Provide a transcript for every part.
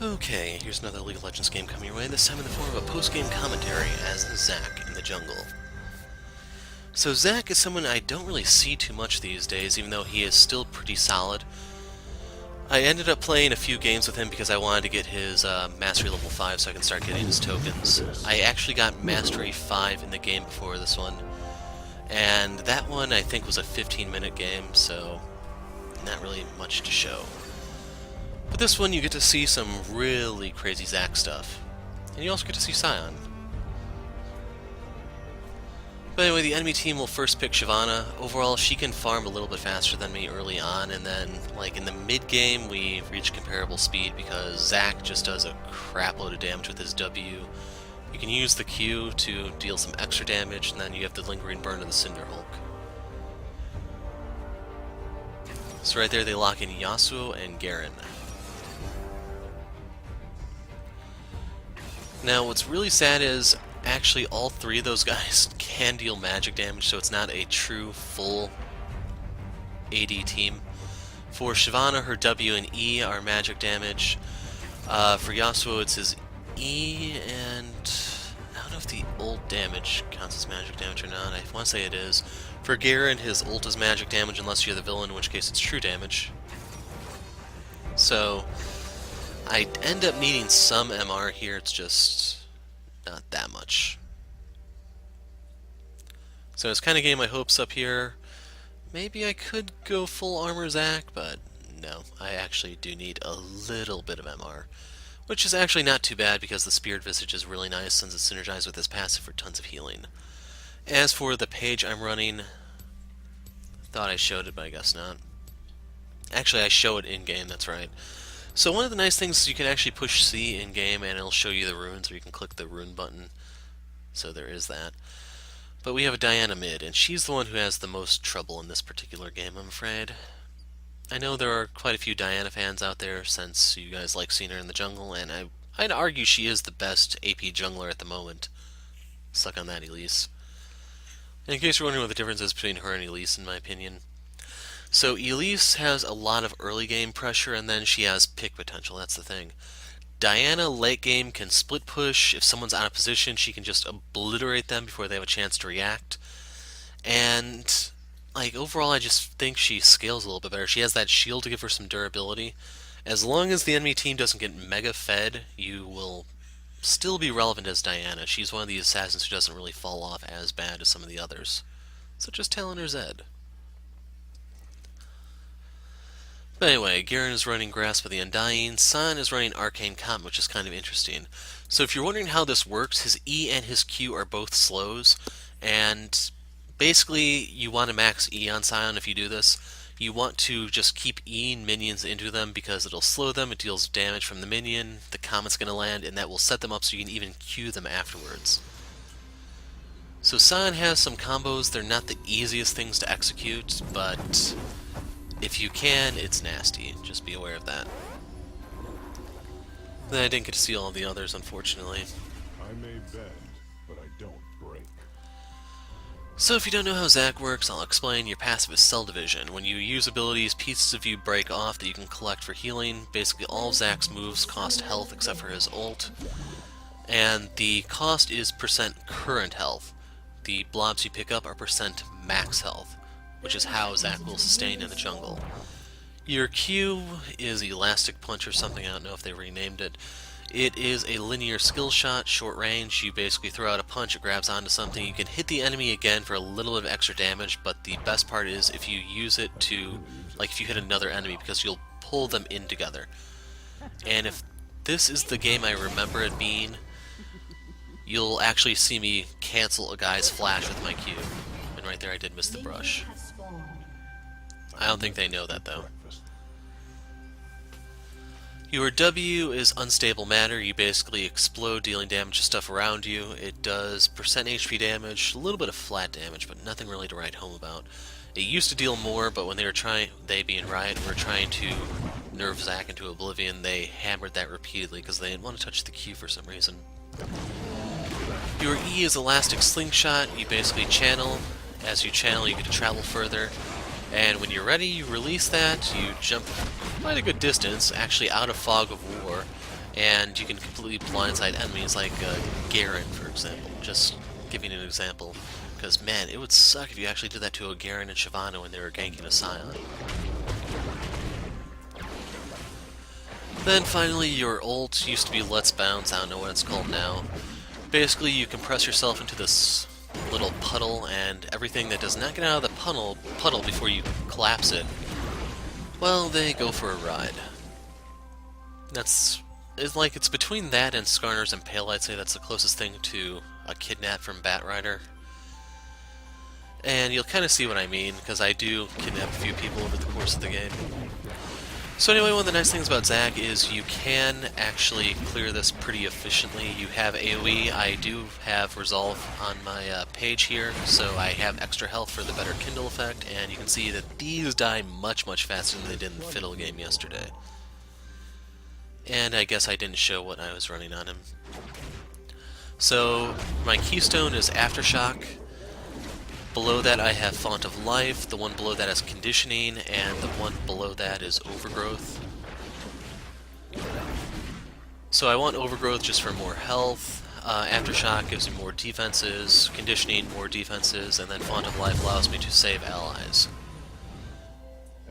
Okay, here's another League of Legends game coming your way, this time in the form of a post-game commentary as Zac in the jungle. So Zac is someone I don't really see too much these days, even though he is still pretty solid. I ended up playing a few games with him because I wanted to get his Mastery level 5 so I can start getting his tokens. I actually got Mastery 5 in the game before this one, and that one I think was a 15-minute game, so not really much to show. But this one you get to see some really crazy Zac stuff. And you also get to see Sion. But anyway, the enemy team will first pick Shyvana. Overall, she can farm a little bit faster than me early on, and then, like, in the mid-game, we reach comparable speed because Zac just does a crapload of damage with his W. You can use the Q to deal some extra damage, and then you have the lingering burn of the Cinderhulk. So right there, they lock in Yasuo and Garen. Now, what's really sad is, actually, all three of those guys can deal magic damage, so it's not a true, full AD team. For Shyvana, her W and E are magic damage. For Yasuo, it's his E, and I don't know if the ult damage counts as magic damage or not. I want to say it is. For Garen, his ult is magic damage unless you're the villain, in which case it's true damage. So I end up needing some MR here, it's just not that much. So I was kind of getting my hopes up here. Maybe I could go full armor Zac, but no, I actually do need a little bit of MR. Which is actually not too bad because the Spirit Visage is really nice since it's synergized with his passive for tons of healing. As for the page I'm running, thought I showed it, but I guess not. Actually, I show it in-game, that's right. So one of the nice things is you can actually push C in-game and it'll show you the runes, or you can click the rune button. So there is that. But we have a Diana mid, and she's the one who has the most trouble in this particular game, I'm afraid. I know there are quite a few Diana fans out there, since you guys like seeing her in the jungle, and I'd argue she is the best AP jungler at the moment. Suck on that, Elise. In case you're wondering what the difference is between her and Elise, in my opinion. So Elise has a lot of early game pressure, and then she has pick potential, that's the thing. Diana, late game, can split push. If someone's out of position, she can just obliterate them before they have a chance to react. And, like, overall, I just think she scales a little bit better. She has that shield to give her some durability. As long as the enemy team doesn't get mega fed, you will still be relevant as Diana. She's one of the assassins who doesn't really fall off as bad as some of the others, such as Talon or Zed. But anyway, Garen is running Grasp of the Undying, Sion is running Arcane Comp, which is kind of interesting. So if you're wondering how this works, his E and his Q are both slows, and basically you want to max E on Sion if you do this. You want to just keep E-ing minions into them because it'll slow them, it deals damage from the minion, the comment's going to land, and that will set them up so you can even Q them afterwards. So Sion has some combos, they're not the easiest things to execute, but if you can, it's nasty. Just be aware of that. Then I didn't get to see all of the others, unfortunately. I may bend, but I don't break. So if you don't know how Zac works, I'll explain. Your passive is Cell Division. When you use abilities, pieces of you break off that you can collect for healing. Basically all of Zac's moves cost health except for his ult. And the cost is percent current health. The blobs you pick up are percent max health, which is how Zac will sustain in the jungle. Your Q is Elastic Punch or something, I don't know if they renamed it. It is a linear skill shot, short range. You basically throw out a punch, it grabs onto something. You can hit the enemy again for a little bit of extra damage, but the best part is if you use it to, like if you hit another enemy, because you'll pull them in together. And if this is the game I remember it being, you'll actually see me cancel a guy's flash with my Q. And right there I did miss the brush. I don't think they know that though. Your W is Unstable Matter. You basically explode, dealing damage to stuff around you. It does percent HP damage, a little bit of flat damage, but nothing really to write home about. It used to deal more, but when they being Riot, were trying to nerf Zac into oblivion, they hammered that repeatedly because they didn't want to touch the Q for some reason. Your E is Elastic Slingshot. You basically channel. As you channel, you get to travel further. And when you're ready, you release that, you jump quite a good distance, actually out of Fog of War, and you can completely blindside enemies like Garen, for example. Just giving an example, because man, it would suck if you actually did that to a Garen and Shyvana when they were ganking a Sion. Then finally, your ult used to be Let's Bounce, I don't know what it's called now. Basically, you compress yourself into this little puddle, and everything that does not get out of the puddle before you collapse it, well, they go for a ride. It's between that and Skarner's Impale. I'd say that's the closest thing to a kidnap from Batrider. And you'll kind of see what I mean, because I do kidnap a few people over the course of the game. So anyway, one of the nice things about Zag is you can actually clear this pretty efficiently. You have AoE. I do have Resolve on my page here, so I have extra health for the better Kindle effect, and you can see that these die much, much faster than they did in the Fiddle game yesterday. And I guess I didn't show what I was running on him. So my keystone is Aftershock. Below that I have Font of Life, the one below that is Conditioning, and the one below that is Overgrowth. So I want Overgrowth just for more health, Aftershock gives me more defenses, Conditioning more defenses, and then Font of Life allows me to save allies.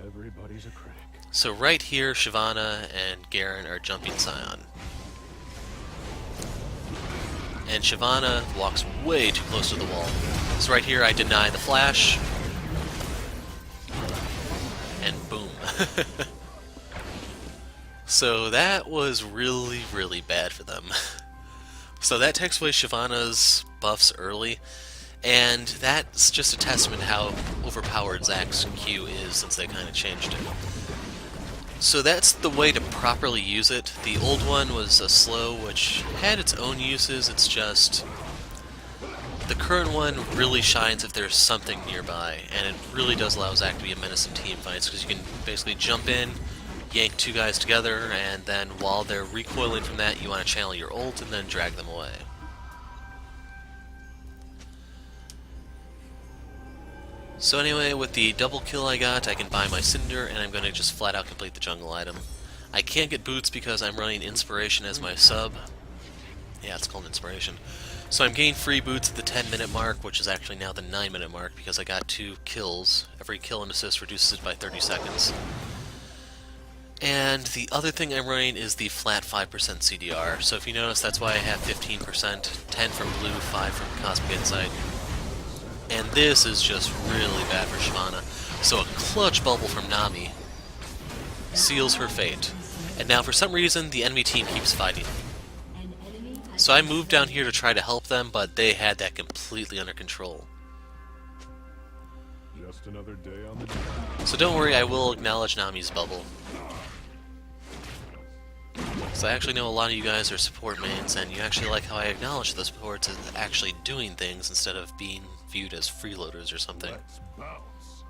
Everybody's a critic. So right here, Shyvana and Garen are jumping Sion. And Shyvana walks way too close to the wall. So right here I deny the flash, and boom. So that was really, really bad for them. So that takes away Shyvana's buffs early, and that's just a testament to how overpowered Zach's Q is since they kind of changed it. So that's the way to properly use it. The old one was a slow, which had its own uses, it's just the current one really shines if there's something nearby, and it really does allow Zach to be a menace in team fights, because you can basically jump in, yank two guys together, and then while they're recoiling from that, you want to channel your ult and then drag them away. So anyway, with the double kill I got, I can buy my Cinder, and I'm going to just flat out complete the jungle item. I can't get boots because I'm running Inspiration as my sub. Yeah, it's called Inspiration. So I'm getting free boots at the 10-minute mark, which is actually now the 9-minute mark, because I got 2 kills. Every kill and assist reduces it by 30 seconds. And the other thing I'm running is the flat 5% CDR. So if you notice, that's why I have 15%, 10 from blue, 5 from Cosmic Insight. And this is just really bad for Shyvana. So a clutch bubble from Nami seals her fate. And now for some reason, the enemy team keeps fighting. So I moved down here to try to help them, but they had that completely under control. Just another day on the job. So don't worry, I will acknowledge Nami's bubble. So I actually know a lot of you guys are support mains, and you actually like how I acknowledge the supports as actually doing things instead of being viewed as freeloaders or something. Let's bounce.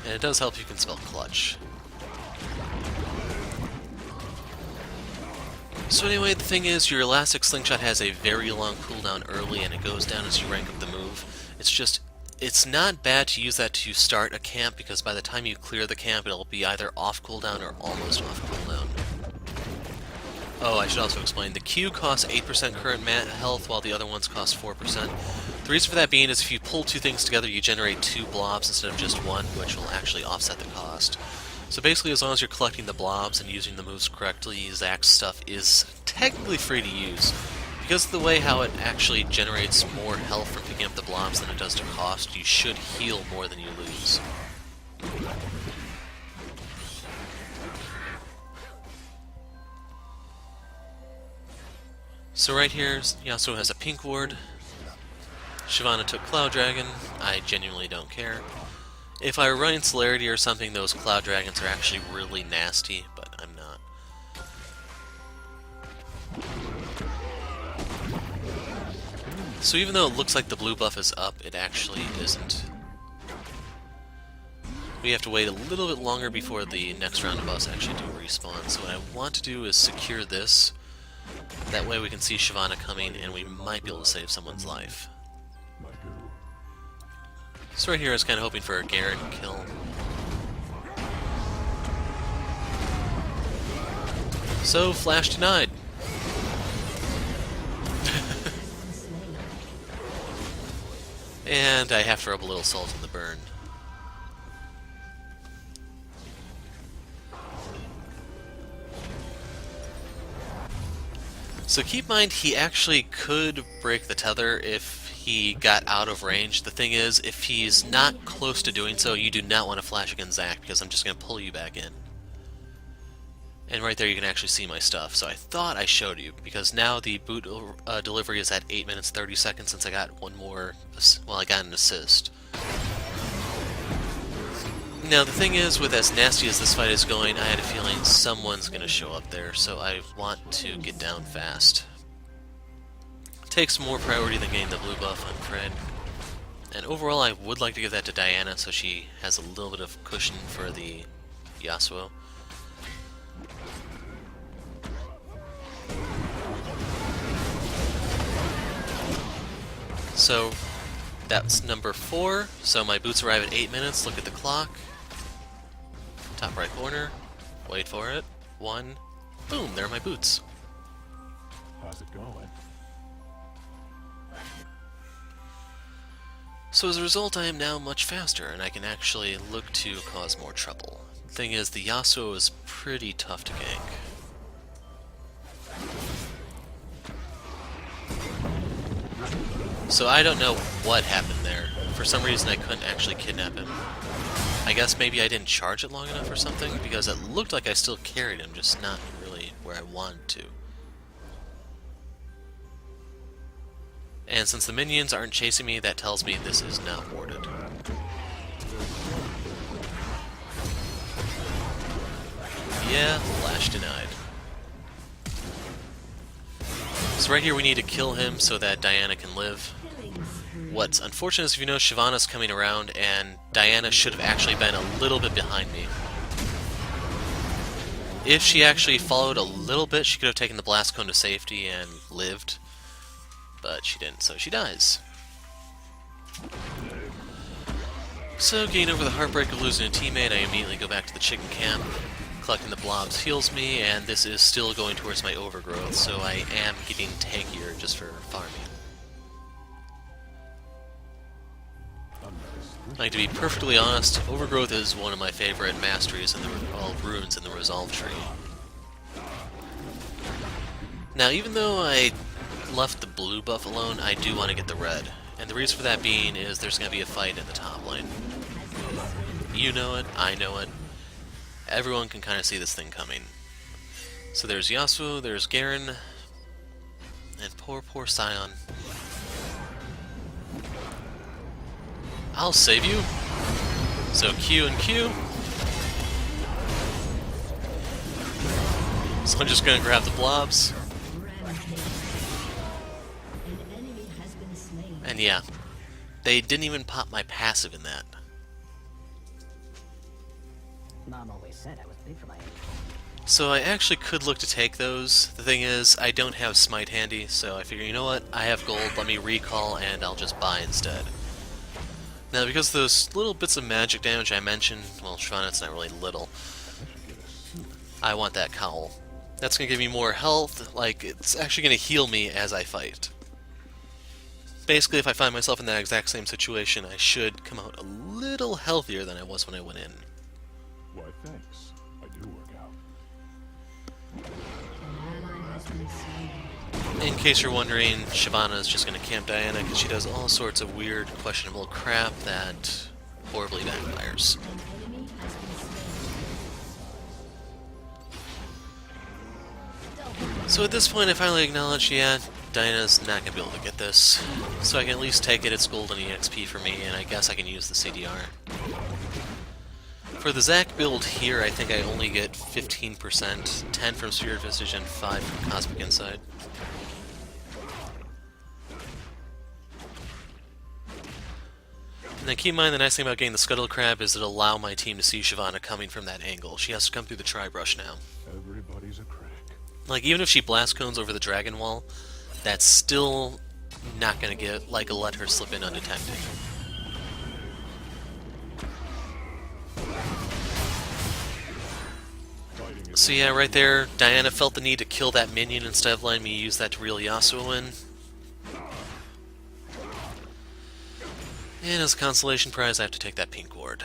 And it does help you can spell clutch. So anyway, the thing is, your Elastic Slingshot has a very long cooldown early, and it goes down as you rank up the move. It's not bad to use that to start a camp, because by the time you clear the camp, it'll be either off cooldown or almost off cooldown. Oh, I should also explain, the Q costs 8% current health, while the other ones cost 4%. The reason for that being is if you pull 2 things together, you generate 2 blobs instead of just 1, which will actually offset the cost. So basically, as long as you're collecting the blobs and using the moves correctly, Zach's stuff is technically free to use. Because of the way how it actually generates more health from picking up the blobs than it does to cost, you should heal more than you lose. So right here, Yasuo has a pink ward. Shyvana took Cloud Dragon. I genuinely don't care. If I were running Celerity or something, those Cloud Dragons are actually really nasty, but I'm not. So even though it looks like the blue buff is up, it actually isn't. We have to wait a little bit longer before the next round of us actually do respawn. So what I want to do is secure this. That way we can see Shyvana coming, and we might be able to save someone's life. So right here I was kind of hoping for a Garen kill. So, flash denied. And I have to rub a little salt in the burn. So keep in mind, he actually could break the tether if he got out of range. The thing is, if he's not close to doing so, you do not want to flash against Zac, because I'm just going to pull you back in. And right there you can actually see my stuff. So I thought I showed you, because now the boot delivery is at 8 minutes 30 seconds since I got one more, well, I got an assist. Now the thing is, with as nasty as this fight is going, I had a feeling someone's going to show up there, so I want to get down fast. Takes more priority than getting the blue buff, I'm afraid. And overall I would like to give that to Diana so she has a little bit of cushion for the Yasuo. So that's number 4. So my boots arrive at 8 minutes. Look at the clock. Top right corner. Wait for it. 1. Boom, there are my boots. How's it going? So as a result, I am now much faster, and I can actually look to cause more trouble. The thing is, the Yasuo is pretty tough to gank. So I don't know what happened there. For some reason I couldn't actually kidnap him. I guess maybe I didn't charge it long enough or something, because it looked like I still carried him, just not really where I wanted to. And since the minions aren't chasing me, that tells me this is not warded. Yeah, flash denied. So right here we need to kill him so that Diana can live. What's unfortunate is, if you know, Shyvana's coming around, and Diana should have actually been a little bit behind me. If she actually followed a little bit, she could have taken the blast cone to safety and lived. But she didn't, so she dies. So, getting over the heartbreak of losing a teammate, I immediately go back to the chicken camp. Collecting the blobs heals me, and this is still going towards my overgrowth, so I am getting tankier just for farming. Like, to be perfectly honest, overgrowth is one of my favorite masteries in the runes in the resolve tree. Now, even though I left the blue buff alone, I do want to get the red. And the reason for that being is there's going to be a fight in the top lane. You know it, I know it. Everyone can kind of see this thing coming. So there's Yasuo, there's Garen, and poor Sion. I'll save you. So Q and Q. So I'm just gonna grab the blobs. And yeah, they didn't even pop my passive in that. Mom always said I was big for my age. So I actually could look to take those. The thing is, I don't have smite handy, so I figure, you know what, I have gold, let me recall, and I'll just buy instead. Now, because of those little bits of magic damage I mentioned, well, Shyvana, it's not really little, I want that cowl. That's going to give me more health, like, it's actually going to heal me as I fight. Basically, if I find myself in that exact same situation, I should come out a little healthier than I was when I went in. Why, thanks. I do work out. In case you're wondering, Shyvana is just going to camp Diana because she does all sorts of weird, questionable crap that horribly backfires. So at this point I finally acknowledge, yeah, Diana's not going to be able to get this. So I can at least take it, it's golden EXP for me, and I guess I can use the CDR. For the Zac build here, I think I only get 15%, 10 from Sphere of Visage, and 5 from Cosmic Insight. And then keep in mind, the nice thing about getting the Scuttle Crab is it'll allow my team to see Shyvana coming from that angle. She has to come through the Tri-Brush now. Everybody's a critic. Like, even if she blast cones over the Dragon Wall, that's still not gonna get, like, let her slip in undetected. Fighting So yeah, right there, Diana felt the need to kill that minion instead of letting me use that to reel Yasuo in. And as a consolation prize, I have to take that pink ward.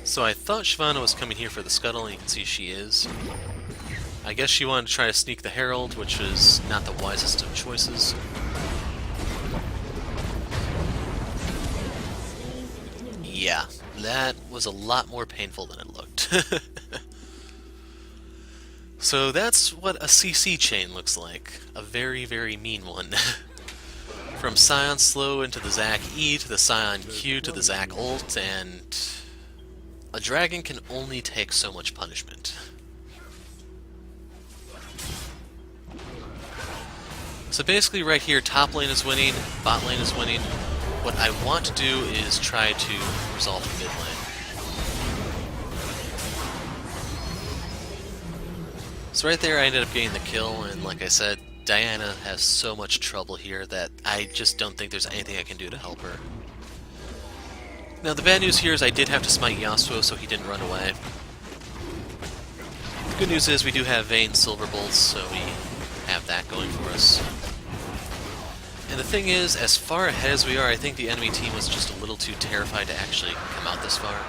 So I thought Shyvana was coming here for the scuttle, and you can see she is. I guess she wanted to try to sneak the Herald, which is not the wisest of choices. Yeah, that was a lot more painful than it looked. So that's what a CC chain looks like. A very, very mean one. From Sion slow into the Zac E to the Sion Q to the Zac ult, and a dragon can only take so much punishment. So basically right here, top lane is winning, bot lane is winning. What I want to do is try to resolve the mid lane. So right there I ended up getting the kill, and like I said, Diana has so much trouble here that I just don't think there's anything I can do to help her. Now the bad news here is I did have to smite Yasuo so he didn't run away. The good news is we do have Vayne Silver Bolts, so we have that going for us. And the thing is, as far ahead as we are, I think the enemy team was just a little too terrified to actually come out this far.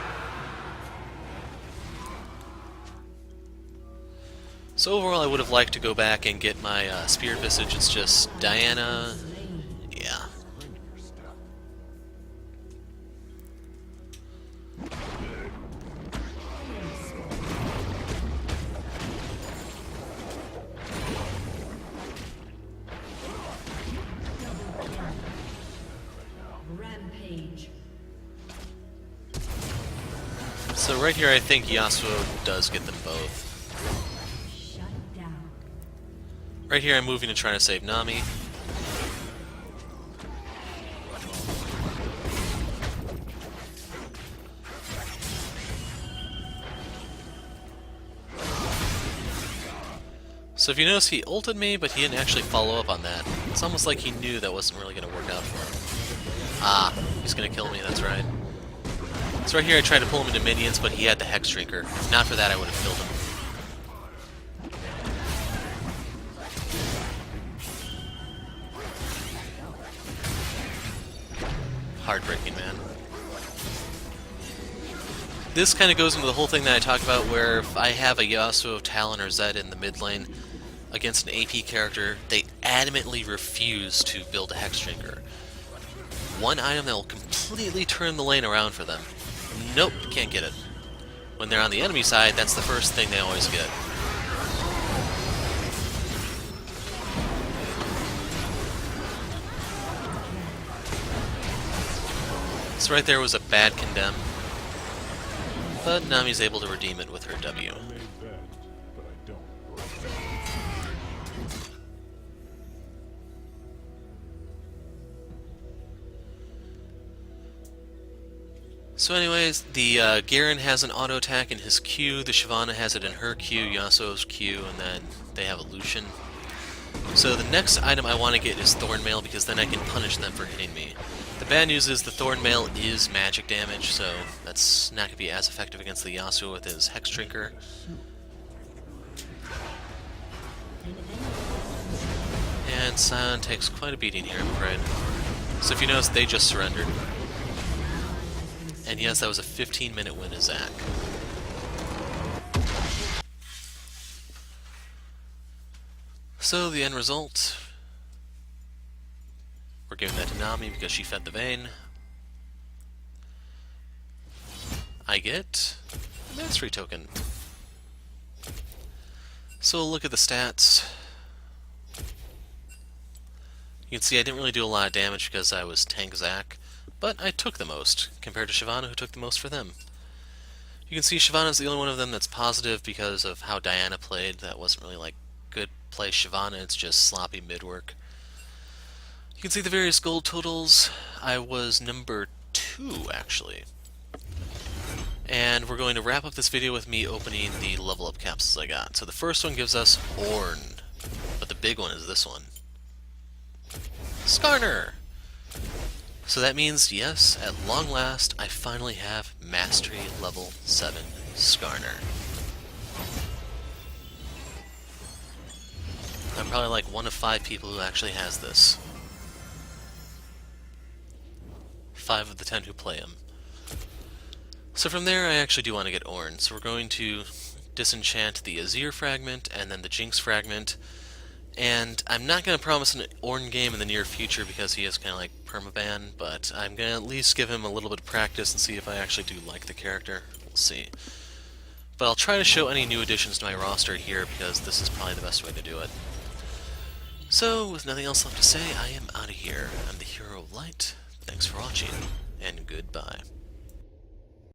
So overall, I would have liked to go back and get my Spirit Visage. It's just Diana. Yeah. Rampage. So right here, I think Yasuo does get them both. Shut down. Right here, I'm moving to try to save Nami. So if you notice, he ulted me, but he didn't actually follow up on that. It's almost like he knew that wasn't really going to work out for him. Ah, he's going to kill me, that's right. So right here I tried to pull him into minions, but he had the Hex Drinker. If not for that, I would have killed him. Heartbreaking, man. This kind of goes into the whole thing that I talked about, where if I have a Yasuo, Talon, or Zed in the mid lane against an AP character, they adamantly refuse to build a Hex Drinker. One item that will completely turn the lane around for them. Nope, can't get it. When they're on the enemy side, that's the first thing they always get. So right there was a bad condemn. But Nami's able to redeem it with her W. I made bed, but I don't work. So anyways, the Garen has an auto attack in his Q, the Shyvana has it in her Q, Yasuo's Q, and then they have a Lucian. So the next item I want to get is Thornmail, because then I can punish them for hitting me. The bad news is the Thornmail is magic damage, so that's not going to be as effective against the Yasuo with his Hex Drinker. And Sion takes quite a beating here, I'm afraid. So if you notice, they just surrendered. And yes, that was a 15-minute win to Zac. So the end result, we're giving that to Nami because she fed the Vayne. I get a mastery token. So look at the stats. You can see I didn't really do a lot of damage because I was tank Zac, but I took the most compared to Shyvana, who took the most for them. You can see Shyvana's the only one of them that's positive because of how Diana played. That wasn't really like good play Shyvana, it's just sloppy mid-work. You can see the various gold totals. I was number 2, actually. And we're going to wrap up this video with me opening the level up capsules I got. So the first one gives us Ornn, but the big one is this one. Skarner! So that means, yes, at long last, I finally have Mastery Level 7 Skarner. I'm probably like one of 5 people who actually has this. 5 of the 10 who play him. So from there, I actually do want to get Ornn. So we're going to disenchant the Azir fragment and then the Jinx fragment. And I'm not going to promise an Ornn game in the near future because he is kind of like permaban, but I'm going to at least give him a little bit of practice and see if I actually do like the character. We'll see. But I'll try to show any new additions to my roster here because this is probably the best way to do it. So, with nothing else left to say, I am out of here. I'm the Hero of Light. Thanks for watching, and goodbye.